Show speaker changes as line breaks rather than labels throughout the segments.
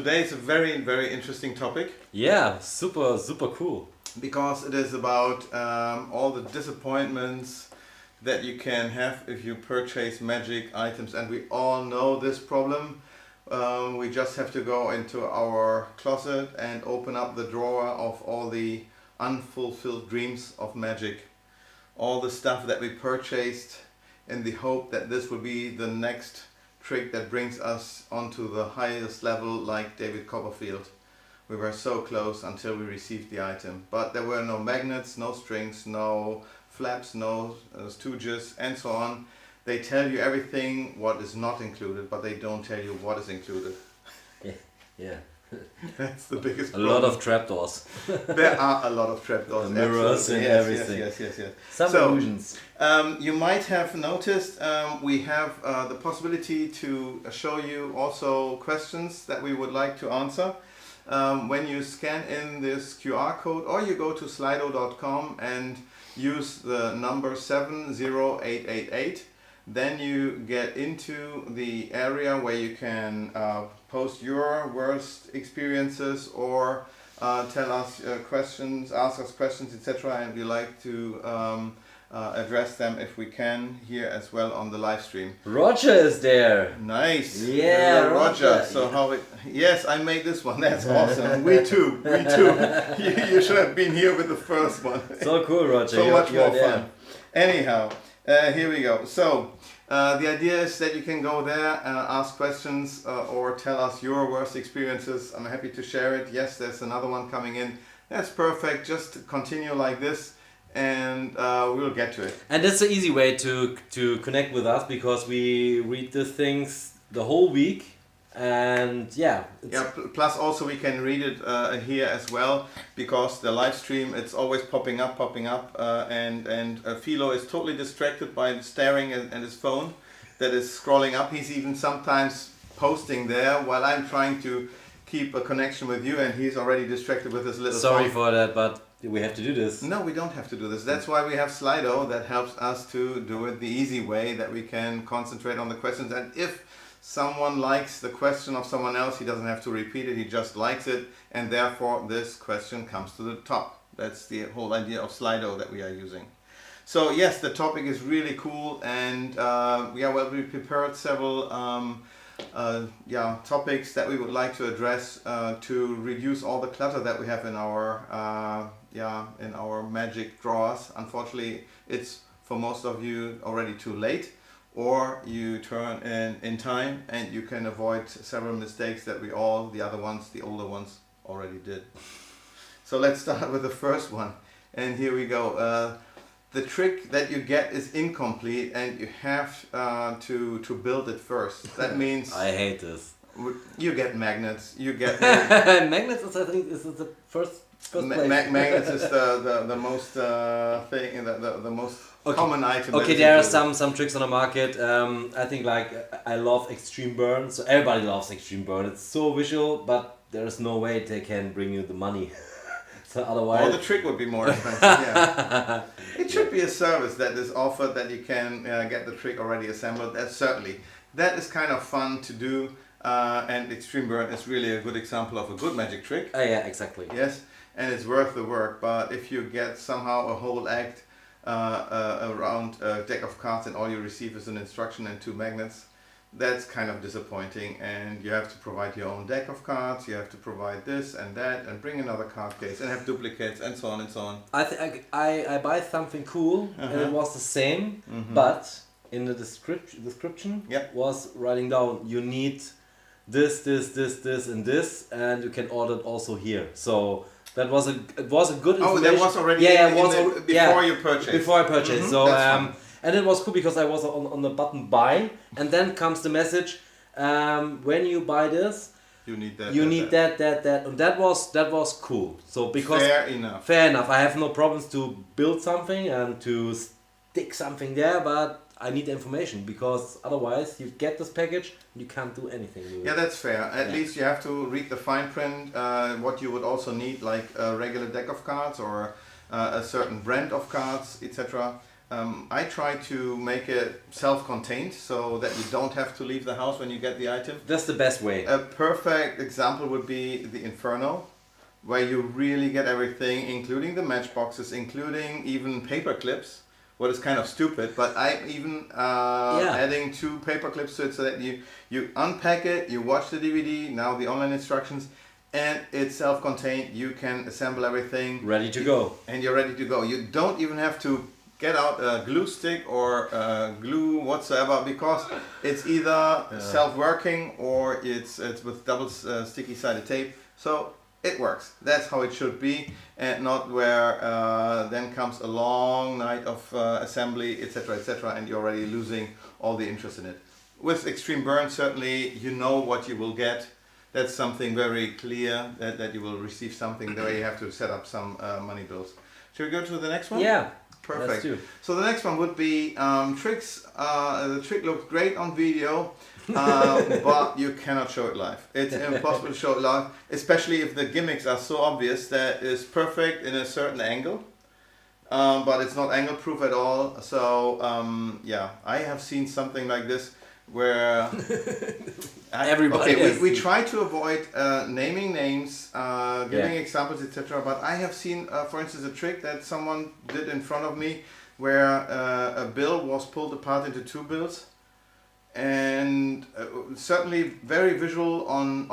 today is a very, very interesting topic.
Yeah, super cool.
Because it is about all the disappointments that you can have if you purchase magic items, and we all know this problem. We just have to go into our closet and open up the drawer of all the unfulfilled dreams of magic. All the stuff that we purchased in the hope that this will be the next trick that brings us onto the highest level, like David Copperfield. We were so close until we received the item, but there were no magnets, no strings, no flaps, no stooges, and so on. They tell you everything what is not included, but they don't tell you what is included.
Yeah.
That's the biggest
A
problem.
lot of trapdoors.
There are a lot of trapdoors.
Mirrors and everything.
Yes.
Some illusions.
You might have noticed we have the possibility to show you also questions that we would like to answer. When you scan in this QR code, or you go to slido.com and use the number 70888, then you get into the area where you can post your worst experiences or tell us questions, ask us questions, etc. And we like to address them if we can here as well on the live stream.
Roger is there.
Nice.
Yeah,
Roger. So how it? Yes, I made this one. That's awesome. We too. You should have been here with the first one.
So cool, Roger.
So much more fun. Anyhow, here we go. So the idea is that you can go there, ask questions, or tell us your worst experiences. I'm happy to share it. Yes, there's another one coming in. That's perfect. Just continue like this, and we'll get to it.
And that's the easy way to connect with us, because we read the things the whole week, and
plus also we can read it here as well, because the live stream, it's always popping up, and Philo is totally distracted by staring at his phone that is scrolling up. He's even sometimes posting there while I'm trying to keep a connection with you, and he's already distracted with his little phone.
Sorry for that, but we have to do this.
No, we don't have to do this. That's why we have Slido that helps us to do it the easy way, that we can concentrate on the questions. And if someone likes the question of someone else, he doesn't have to repeat it, he just likes it, and therefore this question comes to the top. That's the whole idea of Slido that we are using. So yes, the topic is really cool, and we prepared several topics that we would like to address to reduce all the clutter that we have in our magic drawers. Unfortunately, it's for most of you already too late, or you turn in time and you can avoid several mistakes that the older ones already did. So let's start with the first one, and here we go. The trick that you get is incomplete, and you have to build it first. That means
I hate this.
You get magnets. You get
magnets. I think is the first place.
Magnets is the most the most common item.
Okay, there are some tricks on the market. I think I love extreme burn. So everybody loves extreme burn. It's so visual, but there is no way they can bring you the money. So otherwise,
the trick would be more expensive. Yeah, it should be a service that is offered that you can get the trick already assembled. That is kind of fun to do, and extreme burn is really a good example of a good magic trick.
Yeah, exactly.
Yes, and it's worth the work. But if you get somehow a whole act around a deck of cards and all you receive is an instruction and 2 magnets, that's kind of disappointing, and you have to provide your own deck of cards, you have to provide this and that, and bring another card case, and have duplicates, and so on and so on.
I buy something cool, and it was the same, but in the description was writing down, you need this, and this, and you can order it also here. So it was a good information.
Oh, that was already before you purchased.
Before I purchased. So and it was cool because I was on the button buy, and then comes the message, when you buy this, you need that, and that was cool. So because fair enough, I have no problems to build something and to stick something there, but I need the information, because otherwise you get this package, you can't do anything with it.
Yeah, that's fair. At least you have to read the fine print, what you would also need, like a regular deck of cards or a certain brand of cards, etc. I try to make it self-contained so that you don't have to leave the house when you get the item.
That's the best way.
A perfect example would be the Inferno, where you really get everything, including the matchboxes, including even paper clips. What is kind of stupid, but I'm even adding 2 paper clips to it so that you unpack it, you watch the DVD, now the online instructions, and it's self-contained. You can assemble everything.
Ready to go.
And you're ready to go. You don't even have to get out a glue stick or glue whatsoever, because it's either self-working or it's with double sticky sided tape. So it works. That's how it should be, and not where then comes a long night of assembly, etc., and you're already losing all the interest in it. With Extreme Burn, certainly you know what you will get. That's something very clear, that you will receive something the way you have to set up some money bills. Should we go to the next one?
Yeah.
Perfect.
Let's do.
So the next one would be tricks. The trick looks great on video, but you cannot show it live. It's impossible to show it live, especially if the gimmicks are so obvious that it's perfect in a certain angle, but it's not angle proof at all. So yeah, I have seen something like this where we try to avoid naming names, giving examples, etc. But I have seen, for instance, a trick that someone did in front of me, where a bill was pulled apart into 2 bills, and certainly very visual on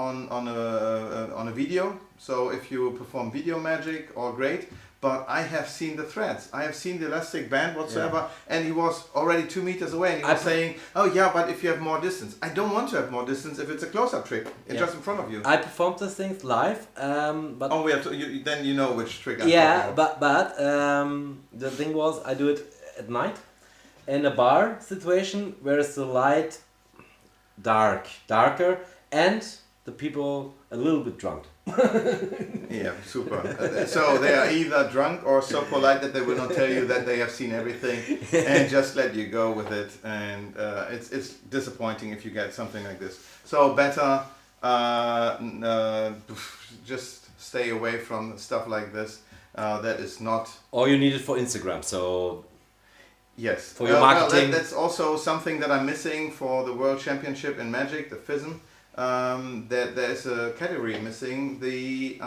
a video. So if you perform video magic, all great. But I have seen the threads, I have seen the elastic band whatsoever, and he was already 2 meters away, and he was saying, oh yeah, but if you have more distance. I don't want to have more distance if it's a close-up trick. It's just in front of you.
I performed these things live, but...
Oh, we have to, then you know which trick I'm talking about.
but the thing was, I do it at night, in a bar situation, where it's the light darker, and the people a little bit drunk.
Yeah, super. So they are either drunk or so polite that they will not tell you that they have seen everything and just let you go with it. And it's disappointing if you get something like this. So better just stay away from stuff like this. That is not...
Or you need it for Instagram, so...
Yes.
For your marketing.
That's also something that I'm missing for the World Championship in Magic, the FISM. There's a category missing, the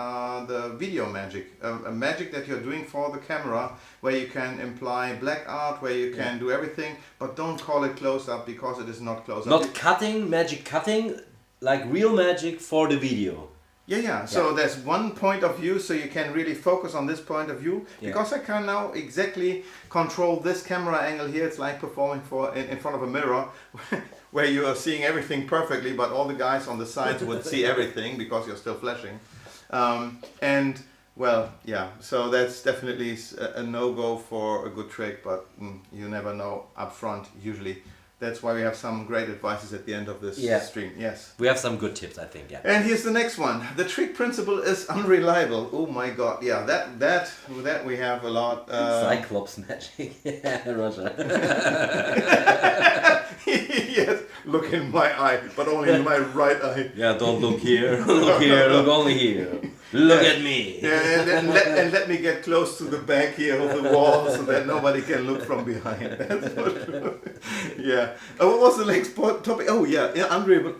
video magic, a magic that you're doing for the camera, where you can imply black art, where you can do everything, but don't call it close up, because it is not close up.
Not cutting, magic cutting, like real magic for the video.
Yeah. So there's one point of view, so you can really focus on this point of view, because I can now exactly control this camera angle here. It's like performing in front of a mirror, where you are seeing everything perfectly, but all the guys on the sides would see everything because you're still flashing. And well, yeah, so that's definitely a no-go for a good trick, but you never know up front usually. That's why we have some great advices at the end of this stream. Yes.
We have some good tips, I think. Yeah.
And here's the next one. The trick principle is unreliable. Oh my God. Yeah, that we have a lot.
Cyclops magic. Yeah, Roger.
Yes. Look in my eye, but only in my right eye.
Yeah. Don't look here. Look here. Look only here. Look at me.
Yeah, and let me get close to the back here of the wall so that nobody can look from behind. That's for sure. Yeah. What was the next topic? Oh yeah,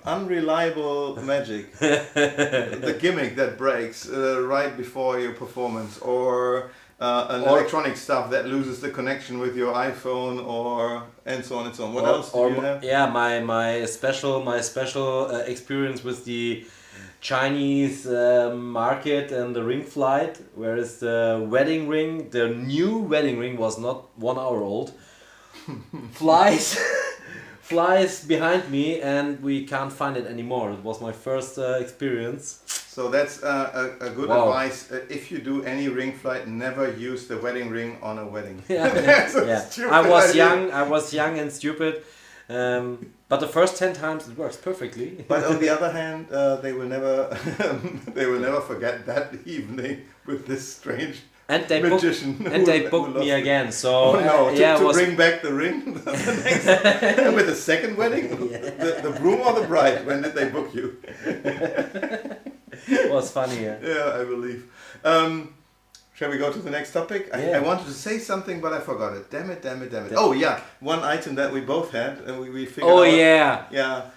unreliable magic. The gimmick that breaks right before your performance, or electronic stuff that loses the connection with your iPhone, or and so on and so on. What else do you have?
Yeah, my special experience with the Chinese market and the ring flight, whereas the wedding ring, the new wedding ring, was not 1 hour old. flies behind me, and we can't find it anymore. It was my first experience.
So that's a good advice. If you do any ring flight, never use the wedding ring on a wedding.
I was young and stupid. But the first 10 times it works perfectly.
But on the other hand, they will never forget that evening with this strange magician.
And they booked me again. So
to bring back the ring with the second wedding, the groom or the bride. When did they book you?
It was funny.
Yeah, I believe. Shall we go to the next topic?
Yeah.
I wanted to say something, but I forgot it. Damn it. Oh, yeah. One item that we both had, and we figured out.
Oh, yeah.
Yeah.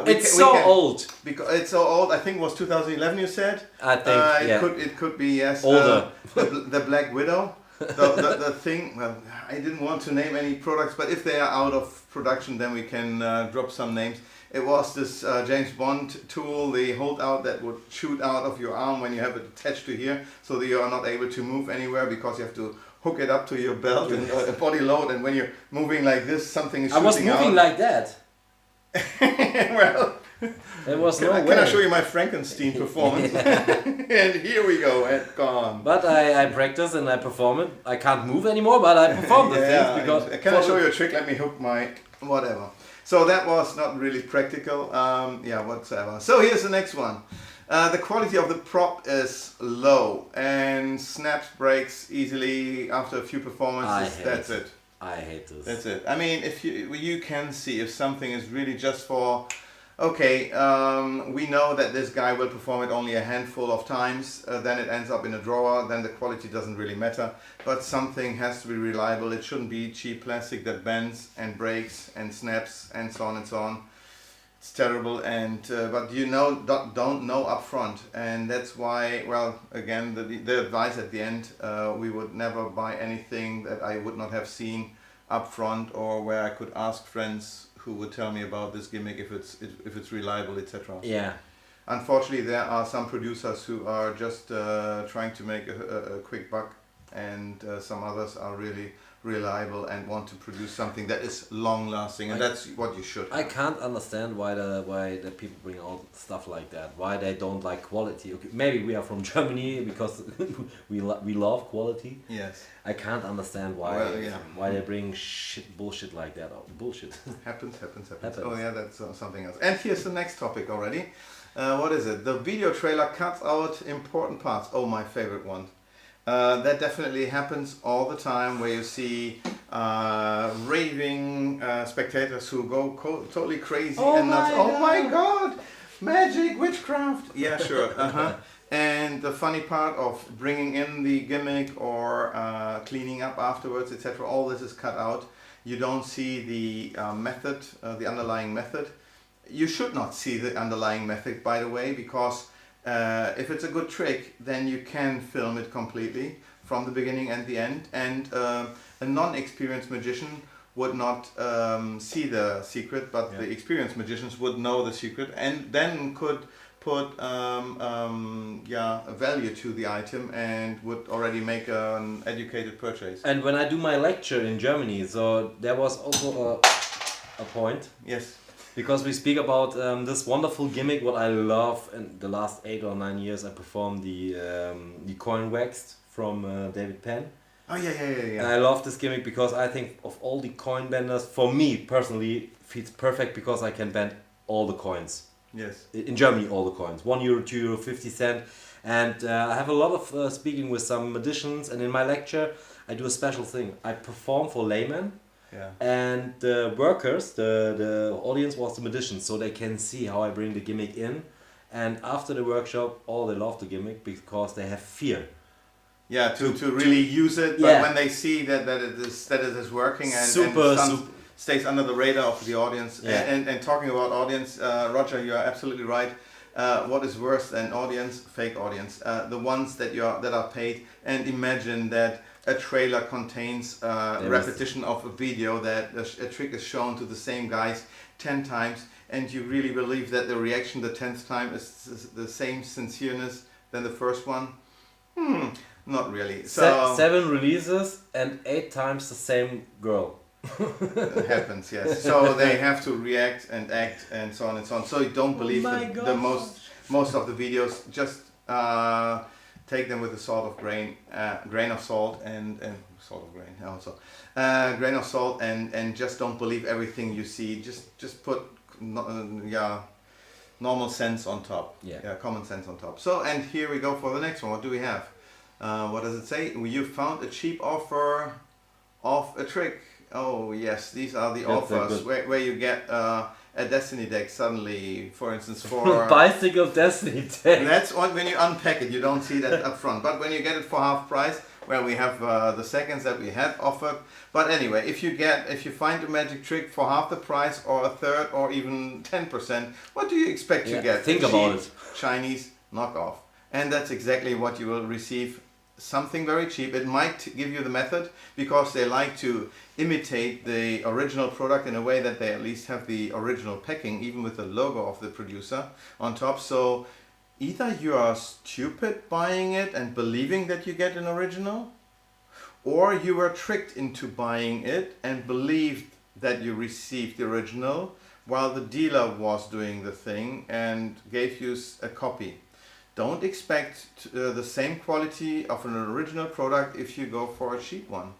It's so old.
Because it's so old. I think it was 2011, you said?
I think,
It could be, yes.
Older.
The Black Widow. The thing, well, I didn't want to name any products, but if they are out of production, then we can drop some names. It was this James Bond tool, the holdout that would shoot out of your arm when you have it attached to here, so that you are not able to move anywhere because you have to hook it up to your belt and a body load, and when you're moving like this, something is shooting out.
I was moving like that.
Well,
there was no way.
Can I show you my Frankenstein performance? And here we go, and gone.
But I practice and I perform it. I can't move anymore, but I perform the things because.
Can I show you a trick? Let me hook my whatever. So that was not really practical. Whatsoever. So here's the next one. The quality of the prop is low and snaps, breaks easily after a few performances. That's it.
I hate this.
That's it. I mean, if you can see if something is really just for, okay, we know that this guy will perform it only a handful of times, then it ends up in a drawer, then the quality doesn't really matter. But something has to be reliable. It shouldn't be cheap plastic that bends and breaks and snaps and so on and so on. It's terrible, and but you know don't know up front, and that's why, well, again, the advice at the end, we would never buy anything that I would not have seen up front, or where I could ask friends who would tell me about this gimmick if it's reliable, etc.
Yeah.
Unfortunately, there are some producers who are just trying to make a quick buck, and some others are really reliable and want to produce something that is long lasting, and that's what you should have.
I can't understand why the people bring out stuff like that. Why they don't like quality. Okay, maybe we are from Germany because we love quality.
Yes.
I can't understand why they bring bullshit like that. Oh, bullshit. Happens.
Oh yeah, that's something else. And here's the next topic already. What is it? The video trailer cuts out important parts. Oh, my favorite one. That definitely happens all the time, where you see raving spectators who go totally crazy and nuts. Oh my god! Magic, witchcraft! Yeah, sure. And the funny part of bringing in the gimmick or cleaning up afterwards, etc., all this is cut out. You don't see the method, the underlying method. You should not see the underlying method, by the way, because if it's a good trick, then you can film it completely from the beginning and the end, and a non-experienced magician would not see the secret, but the experienced magicians would know the secret and then could put a value to the item and would already make an educated purchase.
And when I do my lecture in Germany, so there was also a point.
Yes.
Because we speak about this wonderful gimmick, what I love. In the last 8 or 9 years, I performed the coin waxed from David Penn.
Oh yeah.
I love this gimmick because I think of all the coin benders, for me personally, fits perfect because I can bend all the coins.
Yes.
In Germany, all the coins. €1, €2, 50 cents. And I have a lot of speaking with some magicians, and in my lecture, I do a special thing. I perform for laymen.
Yeah.
And the workers, the audience was the magicians, so they can see how I bring the gimmick in. And after the workshop, they love the gimmick because they have fear.
Yeah, to really use it, but when they see that it is working and stays under the radar of the audience. Yeah. And talking about audience, Roger, you are absolutely right. What is worse than audience? Fake audience. The ones that are paid. And imagine that a trailer contains repetition of a video, that a trick is shown to the same guys 10 times, and you really believe that the reaction the 10th time is the same sincereness than the first one? Not really. So
7 releases and 8 times the same girl.
It happens, yes. So they have to react and act and so on and so on. So you don't believe the most of the videos. Just take them with a salt of grain of salt and salt of grain also, grain of salt, and just don't believe everything you see. Just put normal sense on top. Yeah, common sense on top. So, and here we go for the next one. What do we have? What does it say? You found a cheap offer of a trick. Oh yes, these are the offers where you get a Destiny deck suddenly, for instance, for
bicycle Destiny deck.
That's when you unpack it, you don't see that up front. But when you get it for half price, where we have the seconds that we had offered. But anyway, if you find a magic trick for half the price or a third or even 10%, what do you expect to get?
Think about it.
Chinese knockoff. And that's exactly what you will receive. Something very cheap. It might give you the method because they like to imitate the original product in a way that they at least have the original packing, even with the logo of the producer on top. So either you are stupid buying it and believing that you get an original, or you were tricked into buying it and believed that you received the original while the dealer was doing the thing and gave you a copy. Don't expect the same quality of an original product if you go for a cheap one.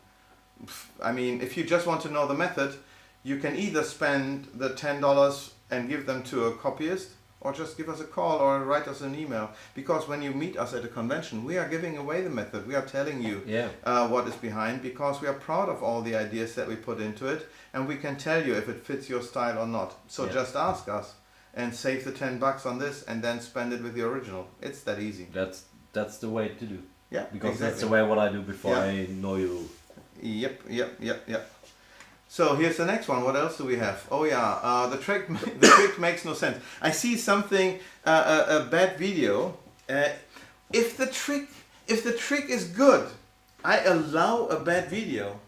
I mean, if you just want to know the method, you can either spend the $10 and give them to a copyist, or just give us a call or write us an email. Because when you meet us at a convention, we are giving away the method. We are telling you what is behind, because we are proud of all the ideas that we put into it, and we can tell you if it fits your style or not. So just ask us and save the $10 on this and then spend it with the original. It's that easy.
That's the way to do.
Yeah,
because that's the way what I do before I know you.
Yep. So here's the next one. What else do we have? Oh yeah, the trick makes no sense. I see something, a bad video. If the trick is good, I allow a bad video.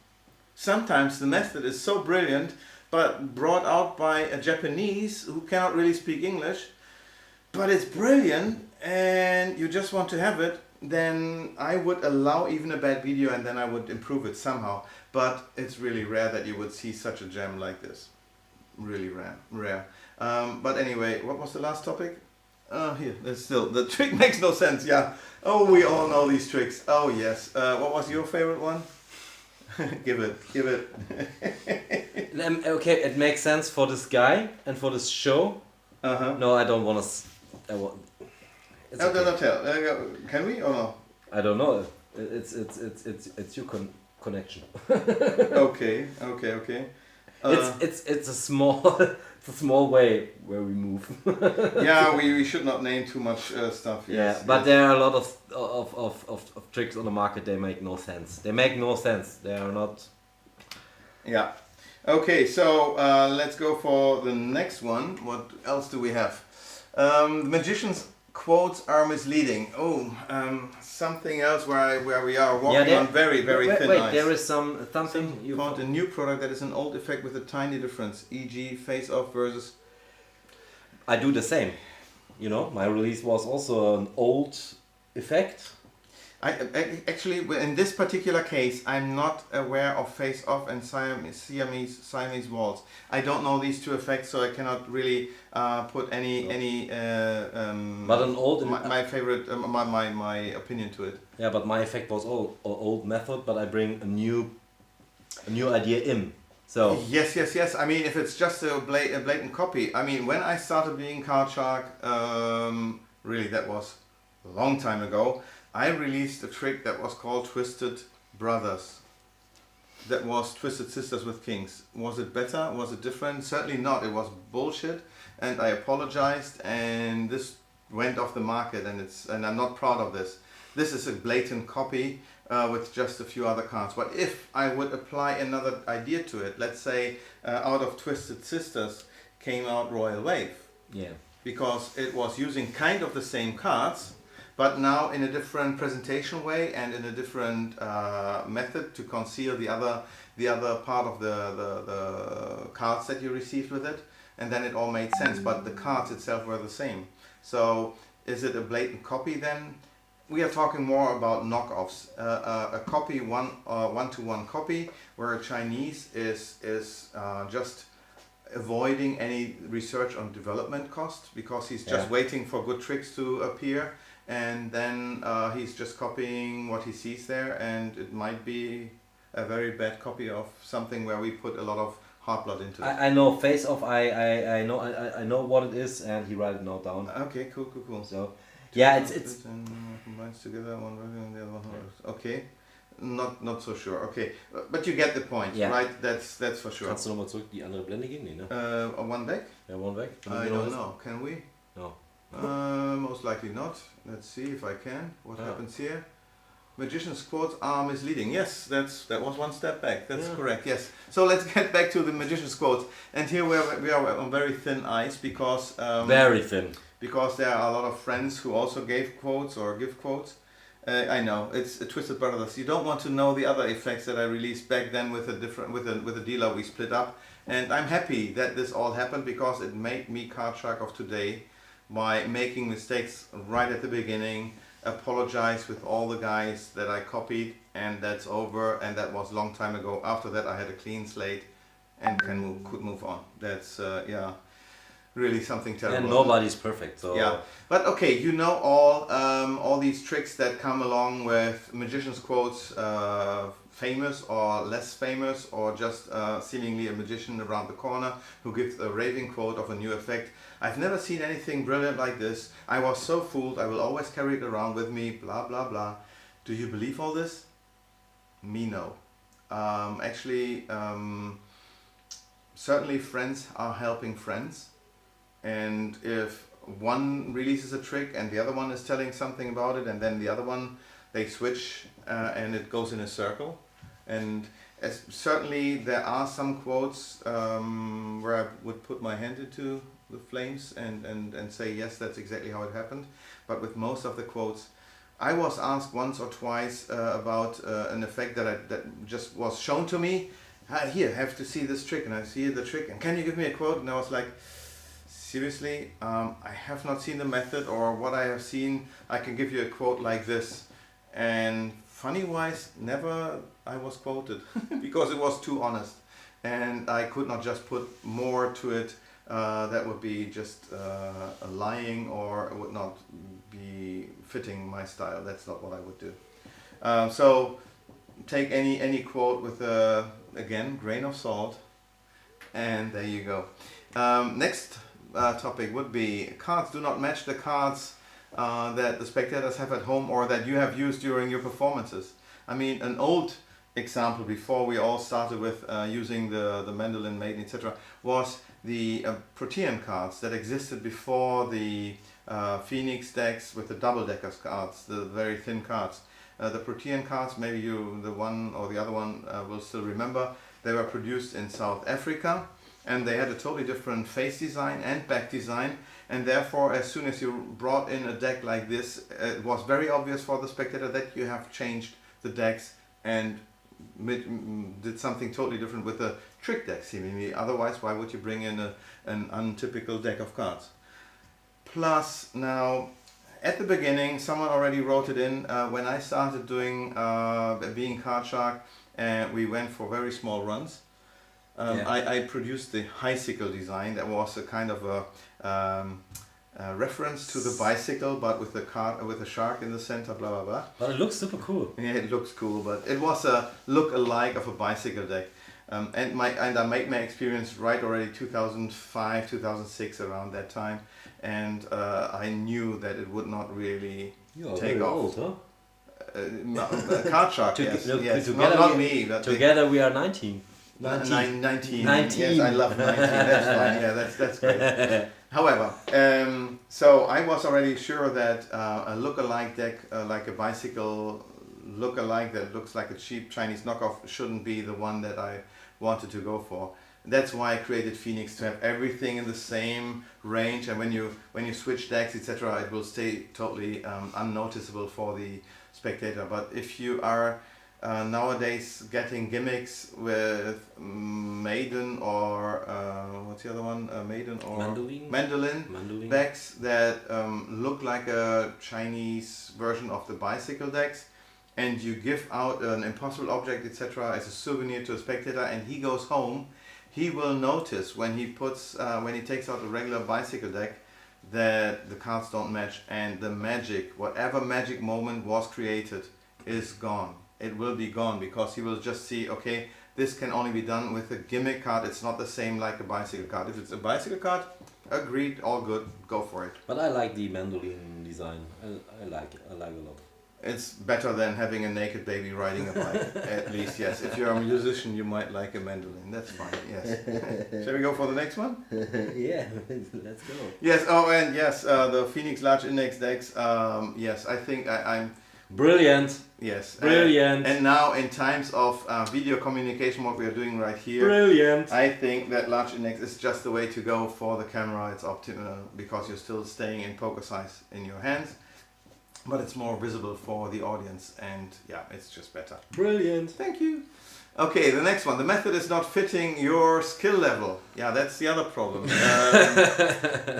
Sometimes the method is so brilliant, but brought out by a Japanese who cannot really speak English, but it's brilliant and you just want to have it, then I would allow even a bad video and then I would improve it somehow. But it's really rare that you would see such a gem like this. Really rare. But anyway, what was the last topic? Here, there's still, the trick makes no sense, yeah. Oh, we all know these tricks. Oh yes. What was your favorite one? Give it.
Okay, it makes sense for this guy and for this show. No, I don't want to.
No, tell. Can we or no?
I don't know. It's your connection.
Okay.
It's a small way where we move.
Yeah, we should not name too much stuff. Yes,
but there are a lot of tricks on the market. They make no sense. They are not.
Yeah. Okay, so let's go for the next one. What else do we have? The magician's quotes are misleading. Something else where we are walking on very thin ice.
There is something you
found a new product that is an old effect with a tiny difference, e.g. face off versus.
I do the same. You know, my release was also an old effect.
I actually, in this particular case, I'm not aware of face off and Siamese waltz. I don't know these two effects, so I cannot really put any.
But an old.
My favorite, my opinion to it.
Yeah, but my effect was old method, but I bring a new idea in. So.
Yes. I mean, if it's just a blatant copy. I mean, when I started being Card Shark, really that was a long time ago. I released a trick that was called Twisted Brothers. That was Twisted Sisters with Kings. Was it better? Was it different? Certainly not. It was bullshit, and I apologized, and this went off the market, and I'm not proud of this. This is a blatant copy with just a few other cards. But if I would apply another idea to it, let's say out of Twisted Sisters came out Royal Wave.
Yeah.
Because it was using kind of the same cards, but now in a different presentation way and in a different method to conceal the other part of the cards that you received with it, and then it all made sense, but the cards itself were the same. So is it a blatant copy then? We are talking more about knockoffs. A copy, one-to-one copy, where a Chinese is just avoiding any research on development cost, because he's just waiting for good tricks to appear. And then he's just copying what he sees there, and it might be a very bad copy of something where we put a lot of heart blood into it.
I know face off. I know what it is, and he write it now down.
Okay, cool.
So yeah, it's
combines together one and the other one. Okay, not so sure. Okay, but you get the point, right? That's for sure.
Kannst du nochmal zurück die andere Blende gehen? Nee, ne?
One back?
Yeah, one back.
I don't know. Can we?
No.
Most likely not. Let's see if I can. What happens here? Magician's quotes are misleading. Yes, that was one step back. That's correct. Yes. So let's get back to the magician's quotes. And here we are on very thin ice because
very thin.
Because there are a lot of friends who also gave quotes or give quotes. I know it's a Twisted Brothers. You don't want to know the other effects that I released back then with a dealer we split up. And I'm happy that this all happened because it made me Card Shark of today by making mistakes right at the beginning. Apologize with all the guys that I copied, and that's over, and that was a long time ago. After that I had a clean slate and could move on. That's really something terrible.
And nobody's perfect, so
yeah. But okay, you know all these tricks that come along with magician's quotes, famous or less famous, or just seemingly a magician around the corner who gives a raving quote of a new effect. I've never seen anything brilliant like this. I was so fooled. I will always carry it around with me. Blah blah blah. Do you believe all this? Me, no. Actually, certainly friends are helping friends, and if one releases a trick and the other one is telling something about it, and then the other one, they switch and it goes in a circle. And certainly there are some quotes where I would put my hand into the flames and say yes, that's exactly how it happened. But with most of the quotes, I was asked once or twice about an effect that just was shown to me. Here, have to see this trick, and I see the trick, and can you give me a quote? And I was like, seriously, I have not seen the method, or what I have seen, I can give you a quote like this. And funny wise, never I was quoted because it was too honest, and I could not just put more to it. That would be just a lying, or it would not be fitting my style. That's not what I would do. So take any quote with a, again, grain of salt, and there you go. Next topic would be cards do not match the cards that the spectators have at home or that you have used during your performances. I mean, an old example before we all started with using the Mandolin Maiden, etc., was the Protean cards that existed before the Phoenix decks with the double deckers cards, the very thin cards. The Protean cards, maybe you, the one or the other one, will still remember. They were produced in South Africa, and they had a totally different face design and back design, and therefore as soon as you brought in a deck like this, it was very obvious for the spectator that you have changed the decks and did something totally different with the trick deck seemingly. Otherwise, why would you bring in an untypical deck of cards? Plus, now at the beginning, someone already wrote it in, when I started doing being Card Shark, we went for very small runs. I produced the Hicycle design. That was a kind of a reference to the bicycle, but with a shark in the center, blah blah blah.
But it looks super cool.
Yeah, it looks cool, but it was a look-alike of a bicycle deck. And I made my experience right already 2005, 2006, around that time, and I knew that it would not really take off.
Old, huh?
Card Shark, yes. Yes.
Together
not me, but
together we are 19.
19.
19.
Yes, I love 19. That's fine. Yeah, that's great. However, so I was already sure that a look-alike deck, like a bicycle look-alike that looks like a cheap Chinese knockoff, shouldn't be the one that I wanted to go for. That's why I created Phoenix, to have everything in the same range, and when you switch decks, etc., it will stay totally unnoticeable for the spectator. But if you are nowadays getting gimmicks with Maiden or what's the other one? Maiden or Mandolin decks that look like a Chinese version of the bicycle decks, and you give out an impossible object, etc., as a souvenir to a spectator, and he goes home, he will notice when he takes out a regular bicycle deck that the cards don't match, and the magic, whatever magic moment was created, is gone. It will be gone, because he will just see, okay, this can only be done with a gimmick card. It's not the same like a bicycle card. If it's a bicycle card, agreed, all good, go for it.
But I like the Mandolin design. I like it. I like it a lot.
It's better than having a naked baby riding a bike, at least, yes. If you're a musician, you might like a mandolin. That's fine, yes. Shall we go for the next one?
Yeah, let's go.
Yes, oh, and yes, the Phoenix Large Index decks, yes, I think
Brilliant.
Yes.
Brilliant.
And now in times of video communication, what we are doing right here.
Brilliant.
I think that large index is just the way to go for the camera. It's optimal because you're still staying in poker size in your hands, but it's more visible for the audience, and yeah, it's just better.
Brilliant.
Thank you. Okay, the next one. The method is not fitting your skill level. Yeah, that's the other problem.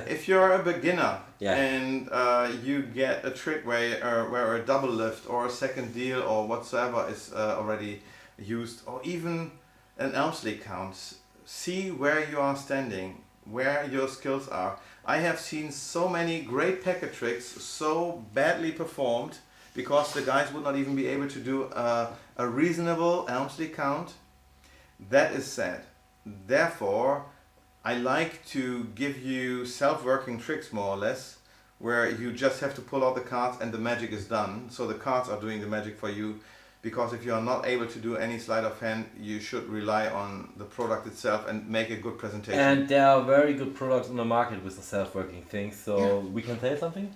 If you're a beginner and you get a trick where a double lift or a second deal or whatsoever is already used, or even an arms lead count, see where you are standing, where your skills are. I have seen so many great packet tricks so badly performed because the guys would not even be able to do a reasonable Elmsley count. That is sad. Therefore, I like to give you self-working tricks more or less, where you just have to pull out the cards and the magic is done. So the cards are doing the magic for you, because if you are not able to do any sleight of hand, you should rely on the product itself and make a good presentation.
And there are very good products on the market with the self-working things, so we can say something?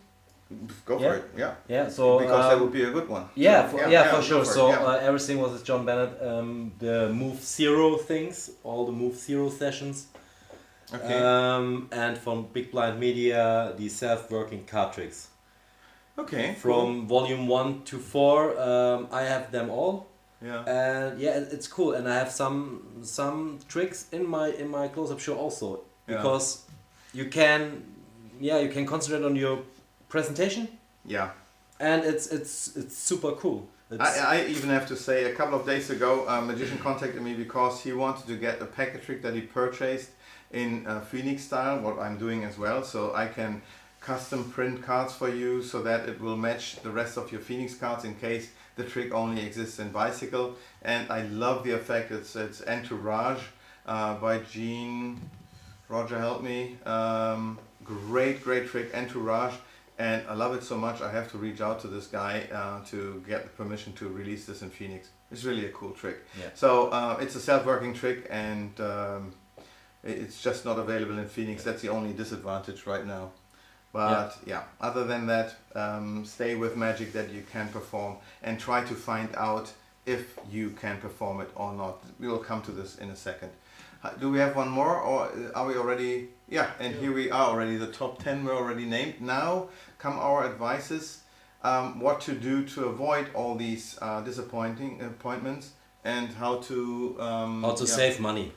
Go for it, yeah.
Yeah, so
because that would be a good one.
Yeah,
so,
for sure. So everything was with John Bennett. The Move Zero things, all the Move Zero sessions.
Okay.
And from Big Blind Media, the self-working card tricks.
Okay.
From volume 1 to 4, I have them all.
Yeah.
And yeah, it's cool. And I have some tricks in my close-up show also, because you can concentrate on your presentation.
Yeah.
And it's super cool.
I even have to say, a couple of days ago, a magician contacted me because he wanted to get a packet trick that he purchased in Phoenix style, what I'm doing as well, so I can custom print cards for you so that it will match the rest of your Phoenix cards in case the trick only exists in Bicycle. And I love the effect. It's Entourage by Gene. Roger, help me. Great trick, Entourage. And I love it so much, I have to reach out to this guy to get the permission to release this in Phoenix. It's really a cool trick.
Yeah.
So it's a self-working trick, and it's just not available in Phoenix. That's the only disadvantage right now. But yeah, other than that, stay with magic that you can perform and try to find out if you can perform it or not. We will come to this in a second. Do we have one more, or are we already? Yeah, and here we are already. The top 10 were already named. Now come our advices, what to do to avoid all these disappointing appointments, and how to
save money.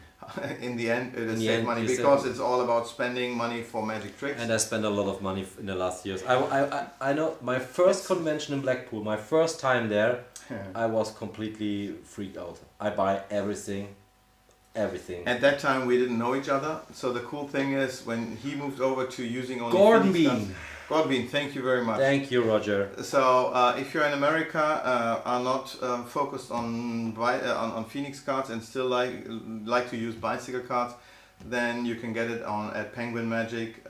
In the end, it is save money, because it's all about spending money for magic tricks.
And I spent a lot of money in the last years. I know my first convention in Blackpool, my first time there, I was completely freaked out. I buy everything.
At that time we didn't know each other, so the cool thing is when he moved over to using only
Gordon
Phoenix
Bean.
cards, Gordon Bean, thank you very much.
Thank you, Roger.
So if you're in America, are not focused on Phoenix cards and still like to use Bicycle cards, then you can get it at Penguin Magic.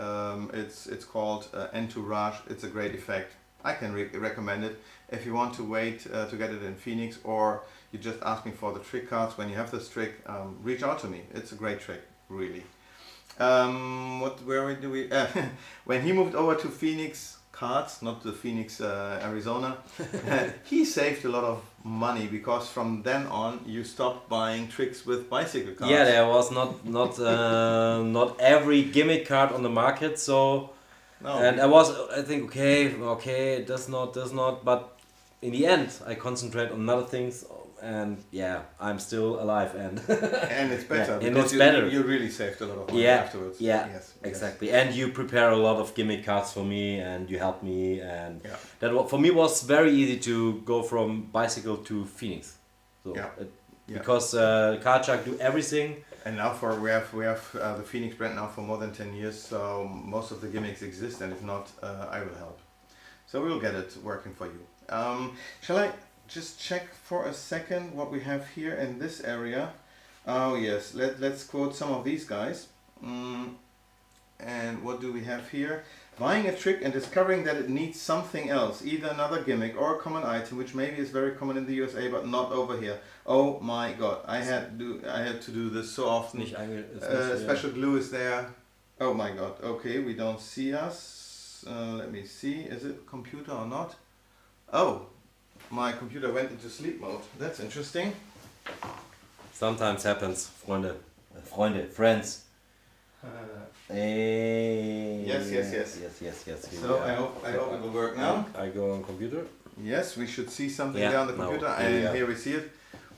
It's called Entourage. It's a great effect. I can recommend it. If you want to wait to get it in Phoenix, or you just ask me for the trick cards when you have this trick, reach out to me. It's a great trick, really. When he moved over to Phoenix cards, not the Phoenix, Arizona, he saved a lot of money, because from then on you stopped buying tricks with Bicycle cards.
Yeah, there was not every gimmick card on the market, so. No. And I think okay, does not, but in the end I concentrate on other things, and yeah, I'm still alive, and
and it's better,
and it's better.
You really saved a lot of money afterwards.
Yeah, yes, exactly. Yes. And you prepare a lot of gimmick cards for me, and you help me, and that for me was very easy to go from Bicycle to Phoenix. So because Karchak do everything. And
now we have the Phoenix brand now for more than 10 years, so most of the gimmicks exist, and if not, I will help. So we will get it working for you. Shall I just check for a second what we have here in this area? Oh yes, let's quote some of these guys. And what do we have here? Buying a trick and discovering that it needs something else, either another gimmick or a common item, which maybe is very common in the USA but not over here. Oh my god, I had to do this so often. Special glue is there. Oh my god, okay, we don't see us. Let me see, is it computer or not? Oh, my computer went into sleep mode. That's interesting.
Sometimes happens, friends.
Yes.
Yes.
So I hope it will work now.
I go on computer.
Yes, we should see something there on the computer, and here we see it.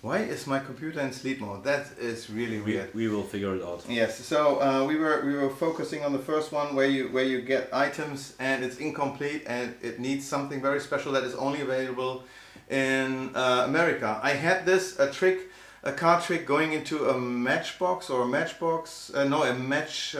Why is my computer in sleep mode? That is really weird.
We will figure it out.
Yes. So we were focusing on the first one where you get items and it's incomplete and it needs something very special that is only available in America. I had a card trick going into a matchbox or a matchbox. A match.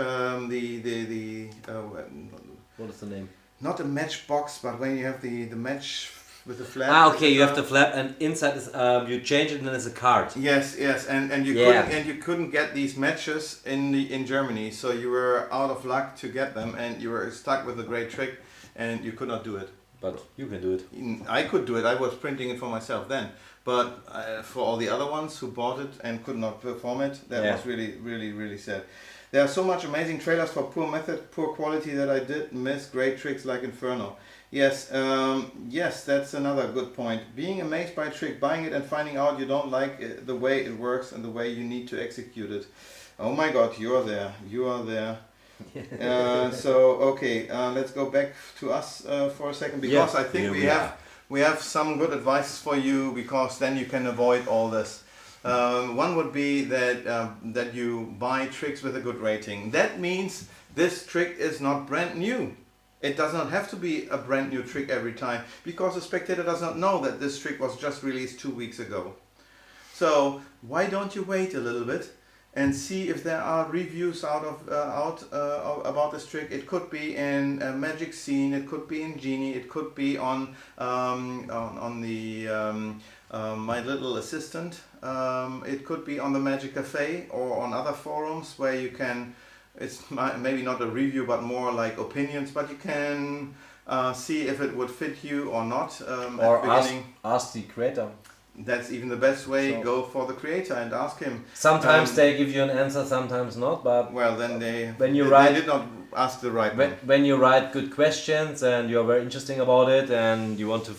What is the name?
Not a matchbox, but when you have the match with the flap.
Okay, you have the flap, and inside is you change it, and then it's a card.
Yes, and you couldn't get these matches in Germany, so you were out of luck to get them, and you were stuck with a great trick, and you could not do it.
But you can do it.
I could do it. I was printing it for myself then, but for all the other ones who bought it and could not perform it, that was really sad. There are so much amazing trailers for poor method, poor quality that I did miss great tricks like Inferno. Yes, that's another good point. Being amazed by a trick, buying it and finding out you don't like it, the way it works and the way you need to execute it. Oh my God, you are there. Let's go back to us for a second, because I think we have some good advice for you, because then you can avoid all this. One would be that you buy tricks with a good rating. That means this trick is not brand new. It does not have to be a brand new trick every time, because the spectator does not know that this trick was just released 2 weeks ago. So why don't you wait a little bit and see if there are reviews about this trick? It could be in a Magic Scene, it could be in Genie, it could be on the My Little Assistant. It could be on the Magic Cafe or on other forums where you can. It's maybe not a review, but more like opinions. But you can see if it would fit you or not.
Or ask the creator.
That's even the best way. So go for the creator and ask him.
Sometimes they give you an answer, sometimes not. But
well, then they did not ask the right one.
When you write good questions and you are very interesting about it and you want to.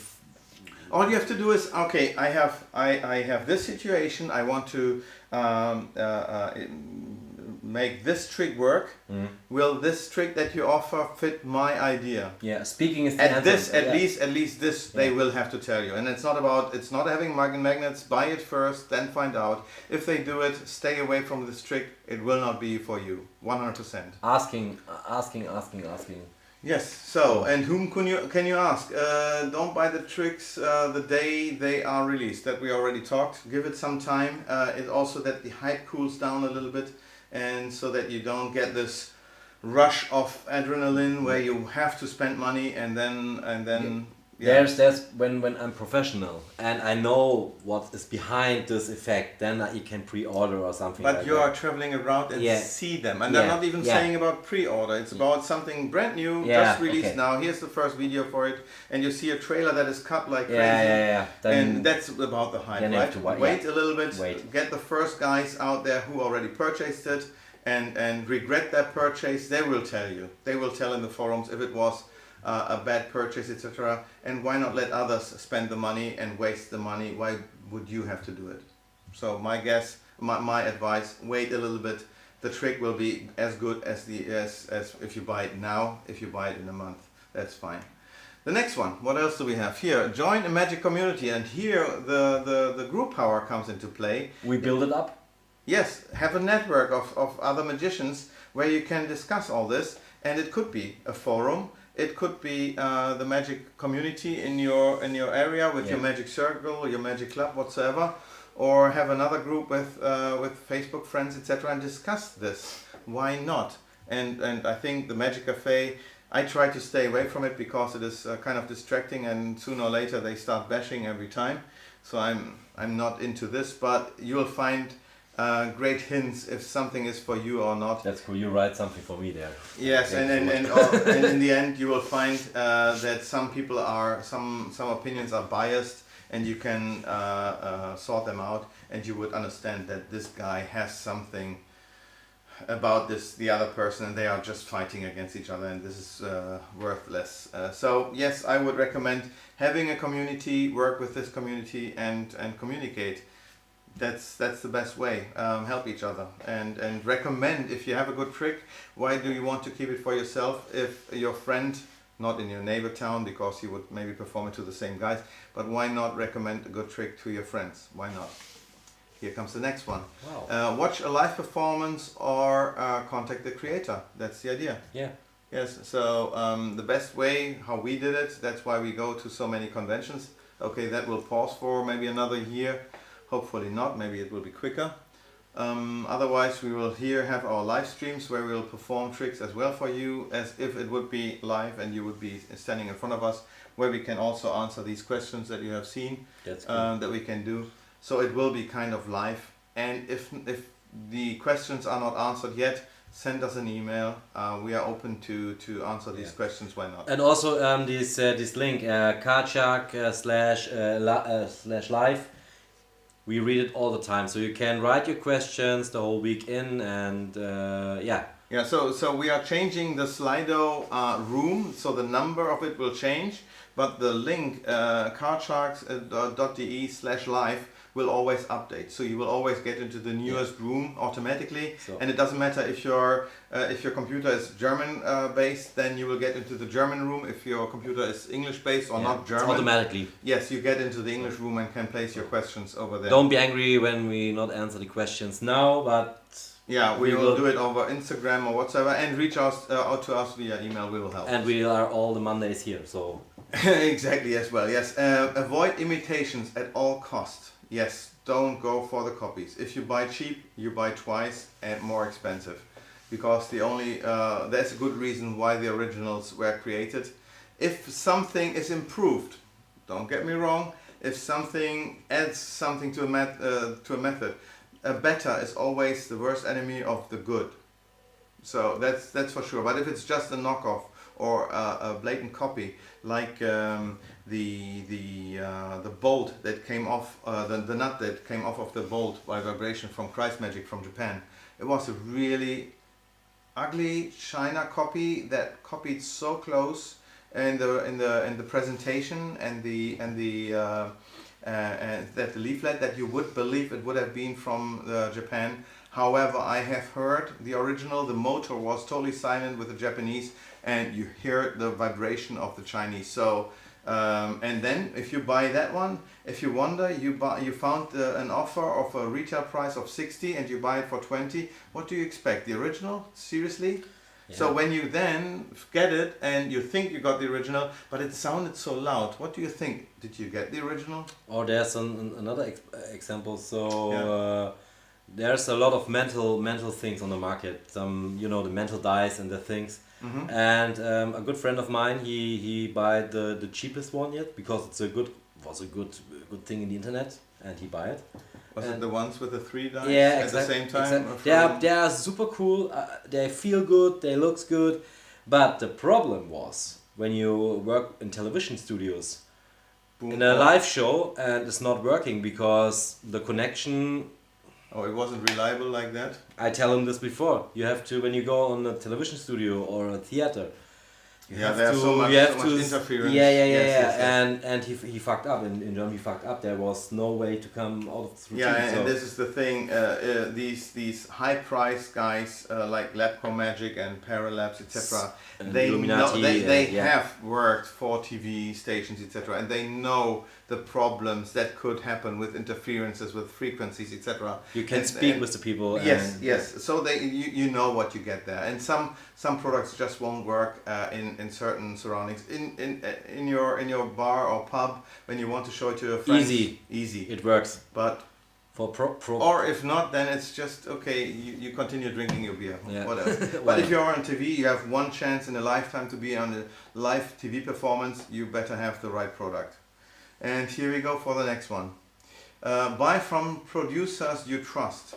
All you have to do is, okay, I have this situation. I want to make this trick work. Will this trick that you offer fit my idea?
Yeah, speaking is the answer.
At least this they will have to tell you. And it's not having magnets. Buy it first, then find out. If they do it, stay away from this trick. It will not be for you, 100%.
Asking.
Yes. So, and whom can you ask? Don't buy the tricks the day they are released. That we already talked. Give it some time. It also that the hype cools down a little bit. And so that you don't get this rush of adrenaline where you have to spend money and then.
There's when I'm professional and I know what is behind this effect, then you can pre-order or something.
But
like
you are traveling around and see them, and they're not even saying about pre-order. It's about something brand new, just released now. Here's the first video for it, and you see a trailer that is cut like crazy. And that's about the hype, right? Wait a little bit. Get the first guys out there who already purchased it and regret that purchase. They will tell you. They will tell in the forums if it was a bad purchase, etc. And why not let others spend the money and waste the money? Why would you have to do it? So my guess, my advice: wait a little bit. The trick will be as good as if you buy it now. If you buy it in a month, that's fine. The next one. What else do we have here? Join a magic community, and here the group power comes into play.
We build it up.
Yes, have a network of other magicians where you can discuss all this, and it could be a forum. It could be the magic community in your area with your magic circle, your magic club, whatsoever, or have another group with Facebook friends, etc., and discuss this. Why not? And I think the Magic Cafe, I try to stay away from it because it is kind of distracting, and sooner or later they start bashing every time. So I'm not into this, but you will find great hints if something is for you or not.
That's cool. You write something for me there.
Yes, and in the end you will find that some people some opinions are biased, and you can sort them out, and you would understand that this guy has something about the other person, and they are just fighting against each other, and this is worthless. So yes, I would recommend having a community, work with this community, and communicate. That's the best way. Help each other, and recommend if you have a good trick. Why do you want to keep it for yourself if your friend, not in your neighbor town, because he would maybe perform it to the same guys, but why not recommend a good trick to your friends? Why not? Here comes the next one.
Wow.
Watch a live performance or contact the creator. That's the idea.
Yeah.
Yes, so the best way, how we did it, that's why we go to so many conventions. Okay, that will pause for maybe another year. Hopefully not, maybe it will be quicker. Otherwise we will here have our live streams where we'll perform tricks as well for you, as if it would be live and you would be standing in front of us, where we can also answer these questions that you have seen.
That's cool.
That we can do. So it will be kind of live, and if the questions are not answered yet, send us an email. We are open to answer these questions. Why not?
And also this link Karchak / live. We read it all the time, so you can write your questions the whole week in, and yeah.
Yeah. So we are changing the Slido room, so the number of it will change, but the link karcharks.de/live will always update, so you will always get into the newest room automatically. So, and it doesn't matter if your computer is German based, then you will get into the German room. If your computer is English based or not German,
automatically.
Yes, you get into the English room and can place your questions over there.
Don't be angry when we not answer the questions now, but
yeah, we will do it over Instagram or whatsoever, and reach out to us via email. We will help.
And we are all the Mondays here, so
exactly as well. Yes, avoid imitations at all costs. Yes, don't go for the copies. If you buy cheap, you buy twice and more expensive, because there's a good reason why the originals were created. If something is improved, don't get me wrong, if something adds something to a method, a better is always the worst enemy of the good. So that's for sure. But if it's just a knockoff or a blatant copy, like the bolt that came off, the nut that came off of the bolt by vibration from Christ Magic from Japan, it was a really ugly China copy that copied so close in the presentation and that the leaflet that you would believe it would have been from Japan. However, I have heard the original, the motor was totally silent with the Japanese, and you hear the vibration of the Chinese. So, and then if you buy that one, if you wonder, you found an offer of a retail price of 60 and you buy it for 20, what do you expect? The original? Seriously? Yeah. So when you then get it and you think you got the original, but it sounded so loud, what do you think? Did you get the original?
Or there's another example. So there's a lot of mental things on the market. Some, the mental dice and the things. Mm-hmm. And a good friend of mine, he bought the cheapest one yet, because it's a good thing in the internet, and he buy it.
Was it the ones with the 3 dice
at
the same time?
They are super cool. They feel good. They looks good. But the problem was when you work in television studios, boom, in a live show, and it's not working because the connection.
Oh, it wasn't reliable like that?
I tell him this before. You have to, when you go on a television studio or a theater,
there's so much interference.
Yes. And he fucked up. In Germany, he fucked up. There was no way to come out of this routine.
Yeah, and this is the thing. These high price guys like Labco Magic and Paralabs, etc. They have worked for TV stations, etc. And they know the problems that could happen with interferences, with frequencies, etc.
You can speak with the people.
Yes. So you know what you get there, and some products just won't work in certain surroundings. In your bar or pub, when you want to show it to your friends, easy.
It works.
But
for
or if not, then it's just okay. You continue drinking your beer, whatever.
Well,
but if you're on TV, you have one chance in a lifetime to be on a live TV performance. You better have the right product. And here we go for the next one. Buy from producers you trust.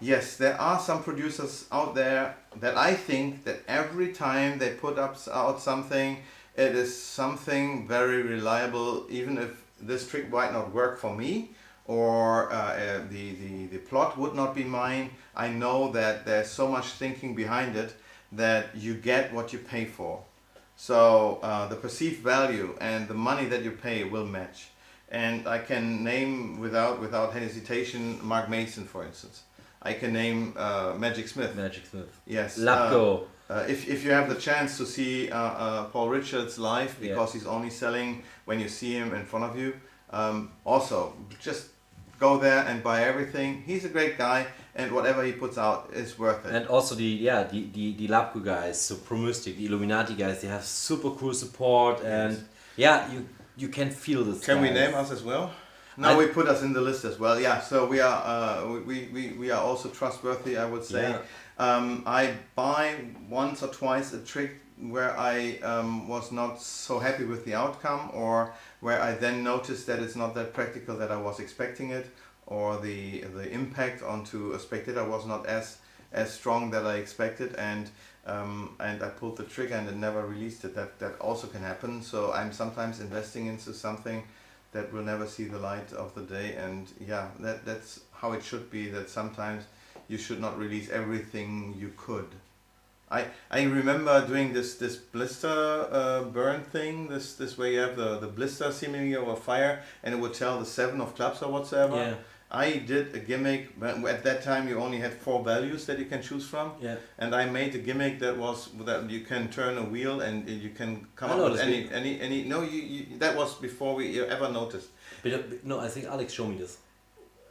Yes, there are some producers out there that I think that every time they put out something, it is something very reliable, even if this trick might not work for me, or the plot would not be mine, I know that there's so much thinking behind it that you get what you pay for. So the perceived value and the money that you pay will match. And I can name without hesitation Mark Mason, for instance. I can name Magic Smith.
Magic Smith.
Yes.
Lapko.
If you have the chance to see Paul Richards live, because he's only selling when you see him in front of you, also just go there and buy everything. He's a great guy, and whatever he puts out is worth it.
And also the Lapko guys, so Pro-Mystic, the Illuminati guys, they have super cool support, and you can feel this.
Can we name us as well? No, we put us in the list as well. Yeah, so we are we are also trustworthy, I would say. Yeah. I buy once or twice a trick where I was not so happy with the outcome, or where I then noticed that it's not that practical that I was expecting it, or the impact onto a spectator was not as strong that I expected, and I pulled the trigger and it never released it. That also can happen. So I'm sometimes investing into something that will never see the light of the day, and that's how it should be, that sometimes you should not release everything you could. I remember doing this blister burn thing, this way you have the blister seemingly over fire, and it would tell the 7 of clubs or whatsoever. Yeah. I did a gimmick, at that time you only had 4 values that you can choose from. Yeah. And I made a gimmick that was that you can turn a wheel and you can come up with any no, you that was before we ever noticed.
But no, I think Alex showed me this.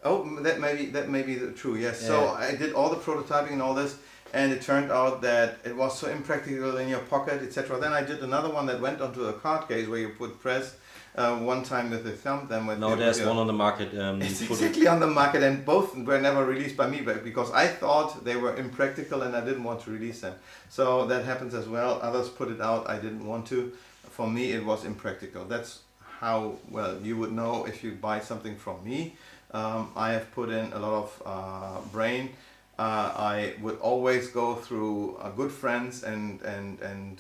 Oh, that may be true, yes. Yeah. So I did all the prototyping and all this, and it turned out that it was so impractical in your pocket, etc. Then I did another one that went onto a card case where you put press one time with the thumb, then with
there's one on the market.
It's exactly on the market, and both were never released by me, but because I thought they were impractical and I didn't want to release them. So that happens as well. Others put it out, I didn't want to. For me, it was impractical. That's how you would know if you buy something from me. I have put in a lot of brain. I would always go through good friends and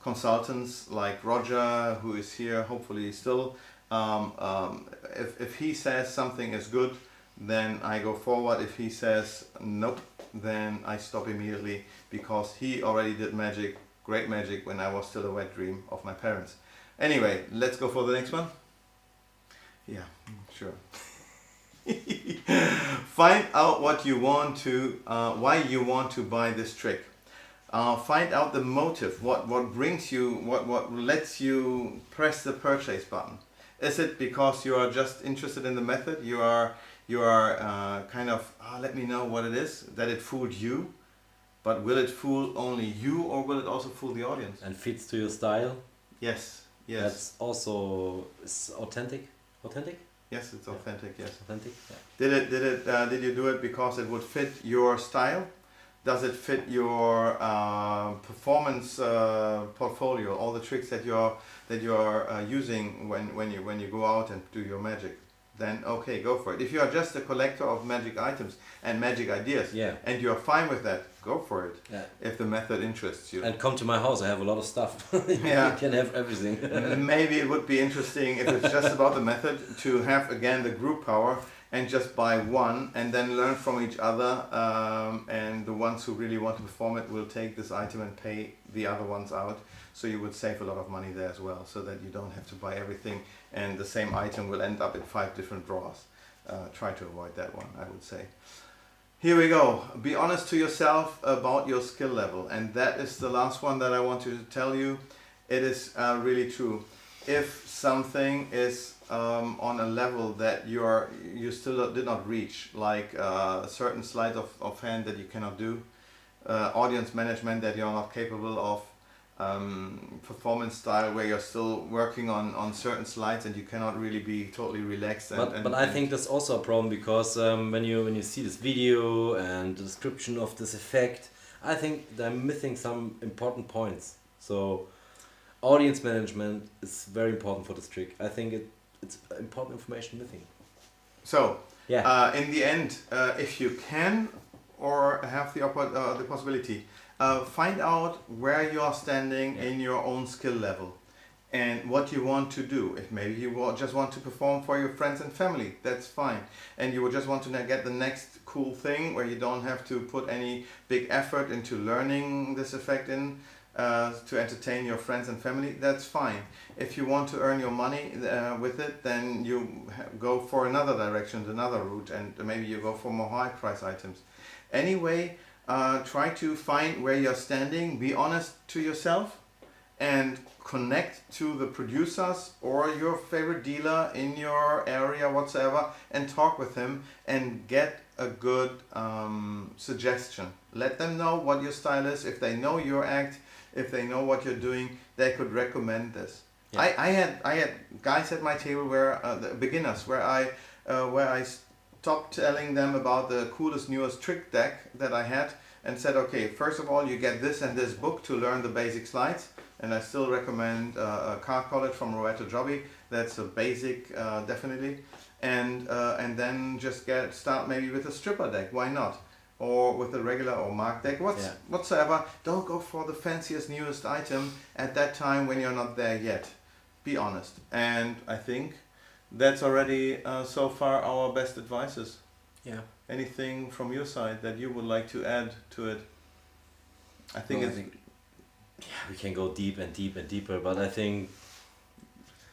consultants like Roger, who is here hopefully still. If he says something is good, then I go forward. If he says nope, then I stop immediately, because he already did magic, great magic, when I was still a wet dream of my parents. Anyway, let's go for the next one. Yeah, sure. Find out what you want to, why you want to buy this trick. Find out the motive, what brings you, what lets you press the purchase button. Is it because you are just interested in the method? You are kind of, let me know what it is, that it fooled you, but will it fool only you, or will it also fool the audience?
And fits to your style?
Yes.
That's also authentic.
Yes, it's authentic. Yes.
Authentic. Yeah.
Did you do it because it would fit your style? Does it fit your performance portfolio? All the tricks that you're using when you go out and do your magic? Then okay, go for it. If you are just a collector of magic items and magic ideas, and you are fine with that, go for it. Yeah. If the method interests you.
And come to my house. I have a lot of stuff. You can have everything.
Maybe it would be interesting, if it's just about the method, to have again the group power and just buy one and then learn from each other. And the ones who really want to perform it will take this item and pay the other ones out. So you would save a lot of money there as well, so that you don't have to buy everything and the same item will end up in 5 different drawers. Try to avoid that one, I would say. Here we go. Be honest to yourself about your skill level. And that is the last one that I want to tell you. It is really true. If something is on a level that you still did not reach, like a certain sleight of hand that you cannot do, audience management that you're not capable of, performance style where you're still working on certain slides and you cannot really be totally relaxed.
But I think that's also a problem, because when you see this video and the description of this effect, I think they're missing some important points. So audience management is very important for this trick. I think it's important information missing. So in the end, if you can or have the possibility, find out where you are standing in your own skill level.
and what you want to do. If maybe you just want to perform for your friends and family, that's fine. And you just want to get the next cool thing where you don't have to put any big effort into learning this effect to entertain your friends and family, that's fine. If you want to earn your money with it, then you go for another direction, another route, and maybe you go for more high price items. Anyway, try to find where you're standing, be honest to yourself, and connect to the producers or your favorite dealer in your area whatsoever, and talk with him and get a good suggestion. Let them know what your style is. If they know your act, if they know what you're doing, they could recommend this. Yeah. I had guys at my table where the beginners where I stopped telling them about the coolest newest trick deck that I had and said, okay, first of all you get this and this book to learn the basic slides, and I still recommend Card College from Roberto Jobbi. That's a basic definitely, and then just start maybe with a stripper deck. Why not? Or with a regular or mark deck, whatsoever. Don't go for the fanciest, newest item at that time when you're not there yet. Be honest. And I think that's already so far our best advices.
Yeah.
Anything from your side that you would like to add to it? I think
we can go deep and deep and deeper, but I think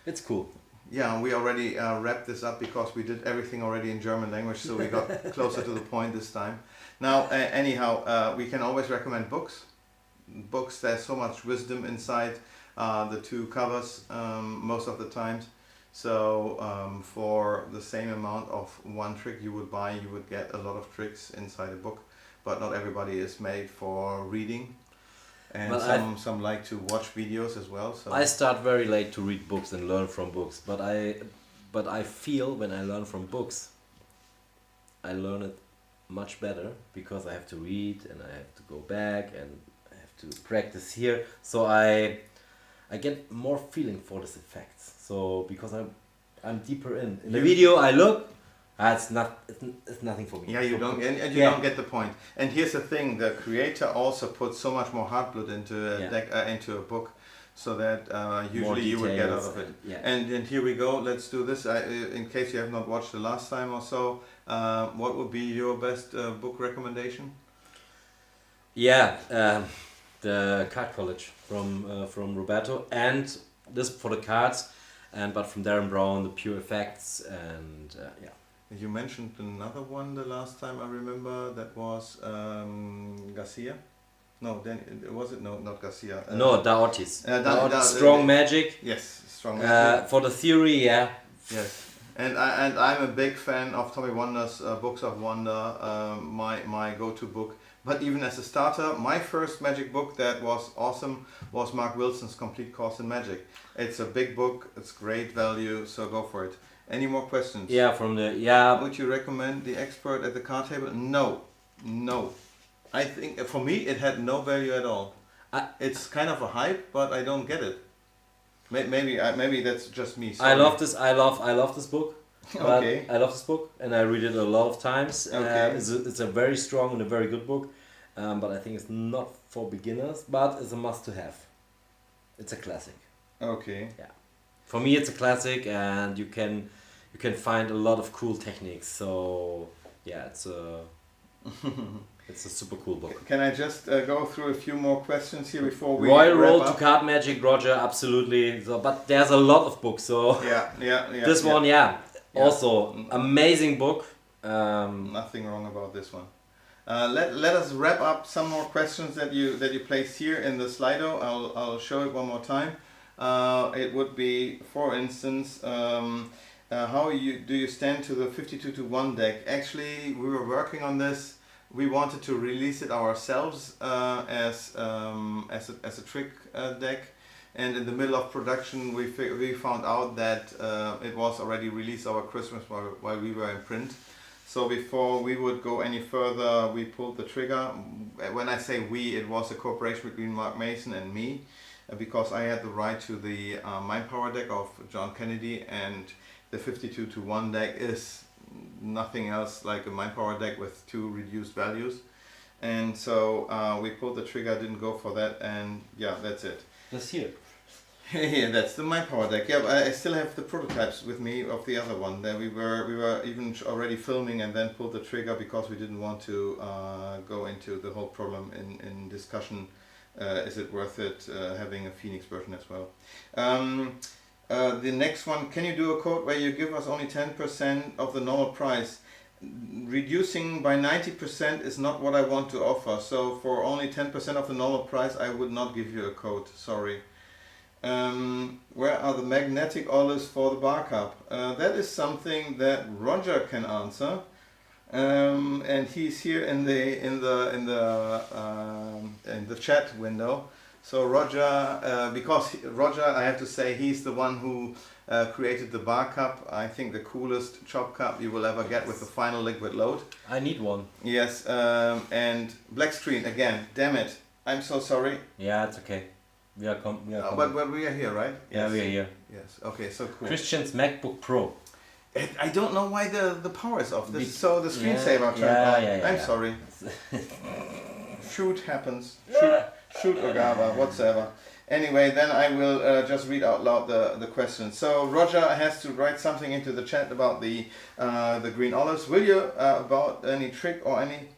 it's cool.
Yeah, we already wrapped this up because we did everything already in German language, so we got closer to the point this time. Now, anyhow, we can always recommend books. Books, there's so much wisdom inside the two covers most of the times. So for the same amount of one trick you would buy, you would get a lot of tricks inside a book. But not everybody is made for reading. And some like to watch videos as well. So
I start very late to read books and learn from books. But I feel when I learn from books, I learn it much better because I have to read and I have to go back and I have to practice here. So I get more feeling for these effects. So because I'm deeper in the video, I look. It's nothing for me.
Yeah, you don't get the point. And here's the thing: the creator also puts so much more heart blood into into a book, so that usually you would get out of it. And here we go. Let's do this. In case you have not watched the last time or so, what would be your best book recommendation?
Yeah, the Card College from Roberto, and this for the cards, but from Darren Brown, the Pure Effects, and yeah.
You mentioned another one the last time I remember, that was Garcia. No, then was it? No, not Garcia.
No, Da Ortiz. Strong Magic.
Yes, Strong Magic.
For the theory, yeah.
Yes, and I'm a big fan of Tommy Wonder's Books of Wonder, my go-to book. But even as a starter, my first magic book that was awesome was Mark Wilson's Complete Course in Magic. It's a big book, it's great value, so go for it. Any more questions?
Yeah,
Would you recommend The Expert at the Card Table? No. I think for me it had no value at all. It's kind of a hype, but I don't get it. Maybe that's just me. Sorry.
I love this book. Okay. I love this book and I read it a lot of times. Okay. It's a very strong and a very good book, but I think it's not for beginners. But it's a must-to-have. It's a classic.
Okay.
Yeah. For me, it's a classic, and you can find a lot of cool techniques. So yeah, it's a super cool book.
Can I just go through a few more questions here before we
Royal Road to Card Magic, Roger, absolutely. So, but there's a lot of books. So
yeah.
This one, yeah. Also amazing book.
Nothing wrong about this one. Let us wrap up some more questions that you placed here in the Slido. I'll show it one more time. It would be, for instance, how do you stand to the 52-to-1 deck? Actually, we were working on this. We wanted to release it ourselves as a trick deck, and in the middle of production, we found out that it was already released over Christmas while we were in print. So before we would go any further, we pulled the trigger. When I say we, it was a cooperation between Mark Mason and me, because I had the right to the Mind Power deck of John Kennedy, and the 52-to-1 deck is nothing else like a Mind Power deck with 2 reduced values. And so we pulled the trigger, didn't go for that, and yeah, that's it.
This here.
Yeah, that's my power deck. Yeah, but I still have the prototypes with me of the other one. That we were even already filming and then pulled the trigger because we didn't want to go into the whole problem in discussion. Is it worth it having a Phoenix version as well? The next one, can you do a quote where you give us only 10% of the normal price? Reducing by 90% is not what I want to offer. So for only 10% of the normal price, I would not give you a code. Sorry. Where are the magnetic olives for the bar cup? That is something that Roger can answer, and he's here in the chat window. So Roger, because Roger, I have to say, he's the one who created the bar cup. I think the coolest chop cup you will ever get with the final liquid load.
I need one.
Yes, and black screen again. Damn it! I'm so sorry.
Yeah, it's okay. We are
but we are here, right?
Yeah,
yes.
we are here.
Yes. Okay, so cool.
Christian's MacBook Pro.
I don't know why the power is off. So the screensaver turned on. I'm sorry. Shoot happens. Shoot Ogava, whatsoever. Anyway, then I will just read out loud the question. So Roger has to write something into the chat about the green olives. Will you about any trick or any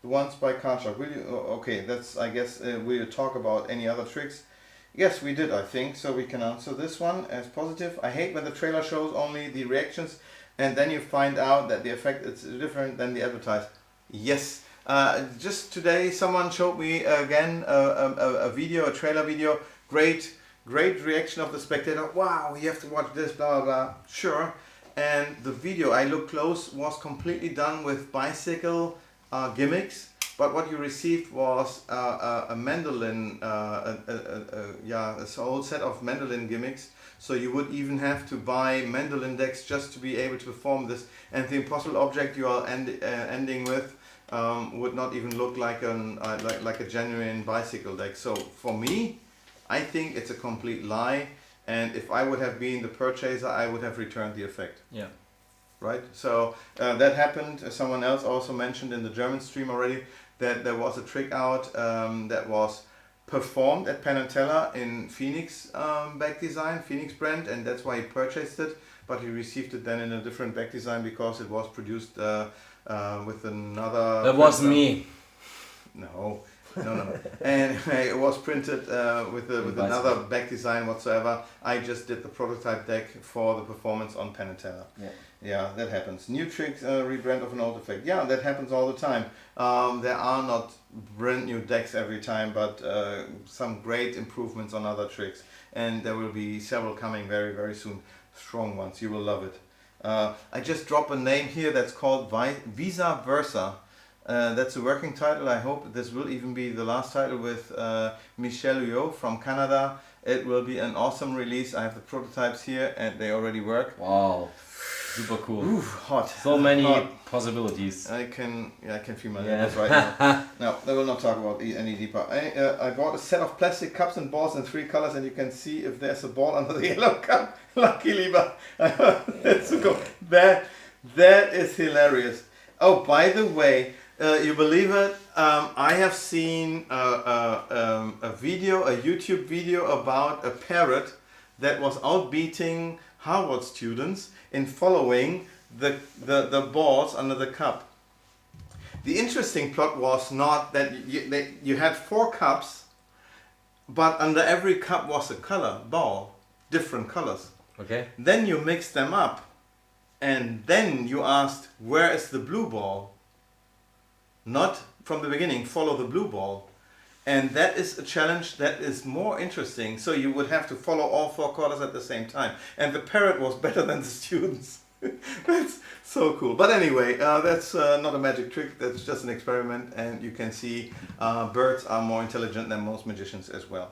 ones by Karshark? Will you? Okay, that's I guess. Will you talk about any other tricks? Yes, we did, I think, so we can answer this one as positive. I hate when the trailer shows only the reactions and then you find out that the effect is different than the advertised. Yes, just today someone showed me again a video, a trailer video. Great reaction of the spectator. Wow, you have to watch this, blah, blah, blah. Sure. And the video, I looked close, was completely done with bicycle gimmicks. But what you received was a mandolin, a whole set of mandolin gimmicks. So you would even have to buy mandolin decks just to be able to perform this. And the impossible object you are ending with would not even look like like a genuine bicycle deck. So for me, I think it's a complete lie. And if I would have been the purchaser, I would have returned the effect.
Yeah.
Right. So that happened. Someone else also mentioned in the German stream already that there was a trick out that was performed at Penn & Teller in Phoenix back design, Phoenix brand, and that's why he purchased it, but he received it then in a different back design because it was produced with another...
That was me.
No. And it was printed with another back design whatsoever. I just did the prototype deck for the performance on Penn & Teller. Yeah, that happens. New tricks, rebrand of an old effect. Yeah, that happens all the time. There are not brand new decks every time, but some great improvements on other tricks. And there will be several coming very, very soon. Strong ones. You will love it. I just dropped a name here that's called Visa Versa. That's a working title. I hope this will even be the last title with Michel Huyot from Canada. It will be an awesome release. I have the prototypes here and they already work.
Wow. Super cool.
Ooh, hot.
So many possibilities.
I can feel my nose right now. No, I will not talk about any deeper. I bought a set of plastic cups and balls in 3 colors, and you can see if there's a ball under the yellow cup. Luckily, but that's so cool. That is hilarious. Oh, by the way, you believe it? I have seen a video, a YouTube video about a parrot that was outbeating Harvard students in following the balls under the cup. The interesting plot was not that you had 4 cups, but under every cup was a color ball, different colors.
Okay.
Then you mixed them up, and then you asked, where is the blue ball? Not from the beginning, follow the blue ball. And that is a challenge that is more interesting. So you would have to follow all 4 colors at the same time. And the parrot was better than the students. That's so cool. But anyway, that's not a magic trick. That's just an experiment. And you can see birds are more intelligent than most magicians as well.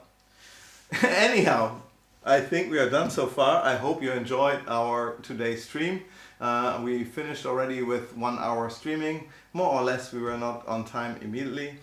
Anyhow, I think we are done so far. I hope you enjoyed our today's stream. We finished already with 1 hour streaming. More or less, we were not on time immediately.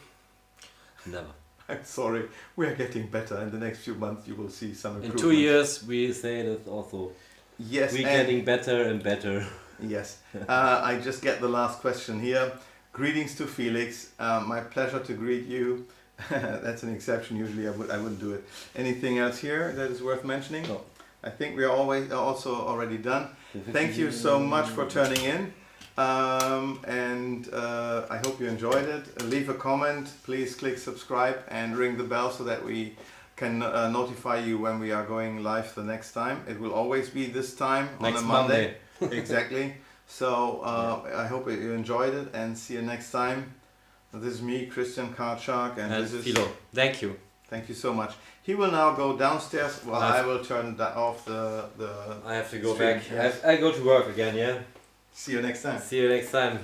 Never.
I'm sorry. We are getting better. In the next few months, you will see some improvements.
In 2 years, we say that also.
Yes.
We're getting better and better.
Yes. I just get the last question here. Greetings to Felix. My pleasure to greet you. That's an exception. Usually I wouldn't do it. Anything else here that is worth mentioning?
No.
I think we are also already done. Thank you so much for turning in. And I hope you enjoyed it. Leave a comment. Please click subscribe and ring the bell so that we can notify you when we are going live the next time. It will always be this time on a Monday. Exactly. So I hope you enjoyed it and see you next time. This is me, Christian Card Shark, and this is
Philo. Thank you.
Thank you so much. He will now go downstairs while I will turn off the
I have to go
stream.
back.
Yes.
I go to work again, yeah?
See you next time.
See you next time.